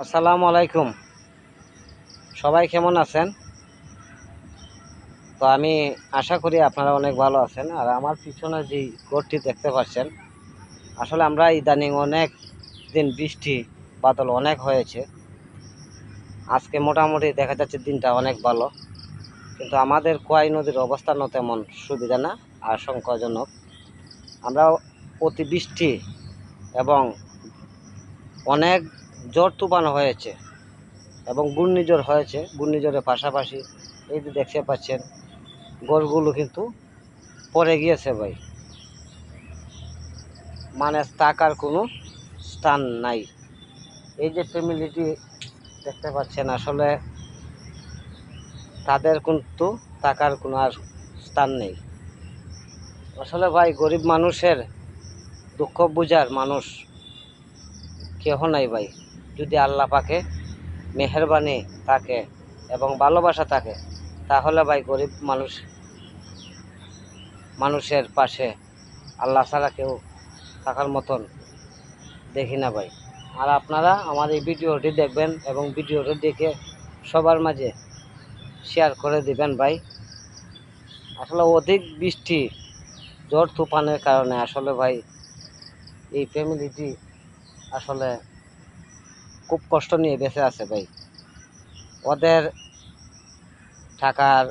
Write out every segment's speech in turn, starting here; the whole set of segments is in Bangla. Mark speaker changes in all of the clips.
Speaker 1: আসসালামু আলাইকুম। সবাই কেমন আছেন? তো আমি আশা করি আপনারা অনেক ভালো আছেন। আর আমার পিছনে যে ঘরটি দেখতে পাচ্ছেন, আসলে আমরা ইদানিং অনেক দিন বৃষ্টি বাদল অনেক হয়েছে। আজকে মোটামুটি দেখা যাচ্ছে দিনটা অনেক ভালো, কিন্তু আমাদের কোয়াই নদীর অবস্থানও তেমন সুবিধা না, আশঙ্কাজনক। আমরা অতিবৃষ্টি এবং অনেক ঝড় তুফান হয়েছে এবং ঘূর্ণিঝড় হয়েছে। ঘূর্ণিঝড়ের পাশাপাশি এই যে দেখতে পাচ্ছেন ঘরগুলো কিন্তু পড়ে গিয়েছে ভাই, মানে থাকার কোনো স্থান নাই। এই যে ফ্যামিলিটি দেখতে পাচ্ছেন, আসলে তাদের কিন্তু থাকার কোনো আর স্থান নেই। আসলে ভাই, গরিব মানুষের দুঃখ বুঝার মানুষ কেহ নাই ভাই। যদি আল্লাহ পাকে মেহেরবানি থাকে এবং ভালোবাসা থাকে, তাহলে ভাই গরিব মানুষের পাশে আল্লাহ ছাড়া কেউ থাকার মতন দেখি না ভাই। আর আপনারা আমার এই ভিডিওটি দেখবেন এবং ভিডিওটি দেখে সবার মাঝে শেয়ার করে দিবেন ভাই। আসলে অধিক বৃষ্টি ঝড় তুফানের কারণে আসলে ভাই এই ফ্যামিলিটি আসলে খুব কষ্ট নিয়ে বেঁচে আছে ভাই। ওদের টাকার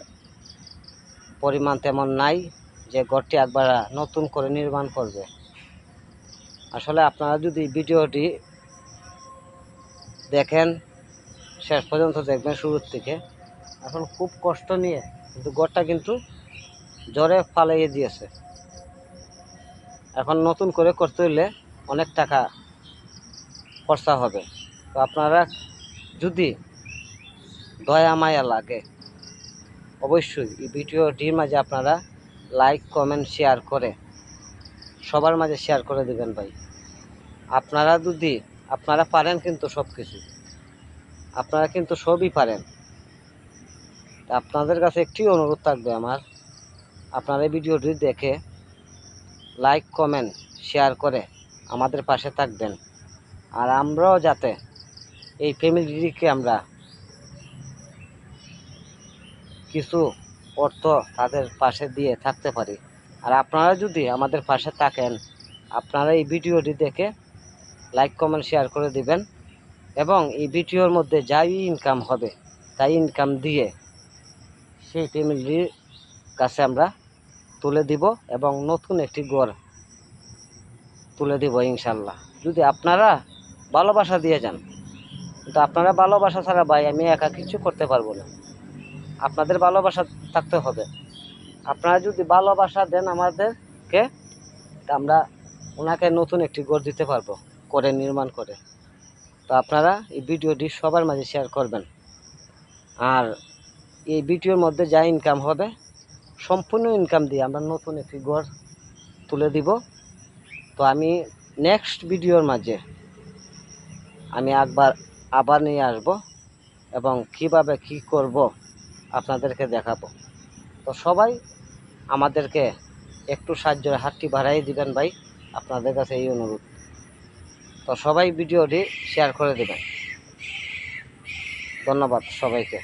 Speaker 1: পরিমাণ তেমন নাই যে ঘরটি একবার নতুন করে নির্মাণ করবে। আসলে আপনারা যদি ভিডিওটি দেখেন, শেষ পর্যন্ত দেখবেন শুরুর থেকে, এখন খুব কষ্ট নিয়ে কিন্তু ঘরটা কিন্তু ঝড়ে ফালাইয়ে দিয়েছে। এখন নতুন করে করতে হলে অনেক টাকা খরচা হবে। তো আপনারা যদি দয়া মায়া লাগে, অবশ্যই এই ভিডিওটির মাঝে আপনারা লাইক কমেন্ট শেয়ার করে সবার মাঝে শেয়ার করে দেবেন ভাই। আপনারা পারেন কিন্তু সব কিছু, আপনারা কিন্তু সবই পারেন। আপনাদের কাছে একটি অনুরোধ থাকবে আমার, আপনারা এই ভিডিওটি দেখে লাইক কমেন্ট শেয়ার করে আমাদের পাশে থাকবেন। আর আমরাও যাতে এই ফ্যামিলিটিকে আমরা কিছু অর্থ তাদের পাশে দিয়ে থাকতে পারি। আর আপনারা যদি আমাদের পাশে থাকেন, আপনারা এই ভিডিওটি দেখে লাইক কমেন্ট শেয়ার করে দিবেন এবং এই ভিডিওর মধ্যে যাই ইনকাম হবে তাই ইনকাম দিয়ে সেই ফ্যামিলির কাছে আমরা তুলে দিব এবং নতুন একটি ঘর তুলে দিব ইনশাল্লাহ, যদি আপনারা ভালোবাসা দিয়ে যান। কিন্তু আপনারা ভালোবাসা ছাড়া ভাই আমি একা কিছু করতে পারবো না। আপনাদের ভালোবাসা থাকতে হবে। আপনারা যদি ভালোবাসা দেন আমাদেরকে, তা আমরা ওনাকে নতুন একটি ঘর দিতে পারবো, করে নির্মাণ করে। তো আপনারা এই ভিডিওটি সবার মাঝে শেয়ার করবেন। আর এই ভিডিওর মধ্যে যা ইনকাম হবে সম্পূর্ণ ইনকাম দিয়ে আমরা নতুন একটি ঘর তুলে দিব। তো আমি নেক্সট ভিডিওর মাঝে আমি আবার নিয়ে আসব এবং কিভাবে কি করব আপনাদেরকে দেখাবো। তো সবাই আমাদেরকে একটু সাহায্যের হাতটি বাড়াই দিবেন ভাই, আপনাদের কাছে এই অনুরোধ। তো সবাই ভিডিওটি শেয়ার করে দেবেন। ধন্যবাদ সবাইকে।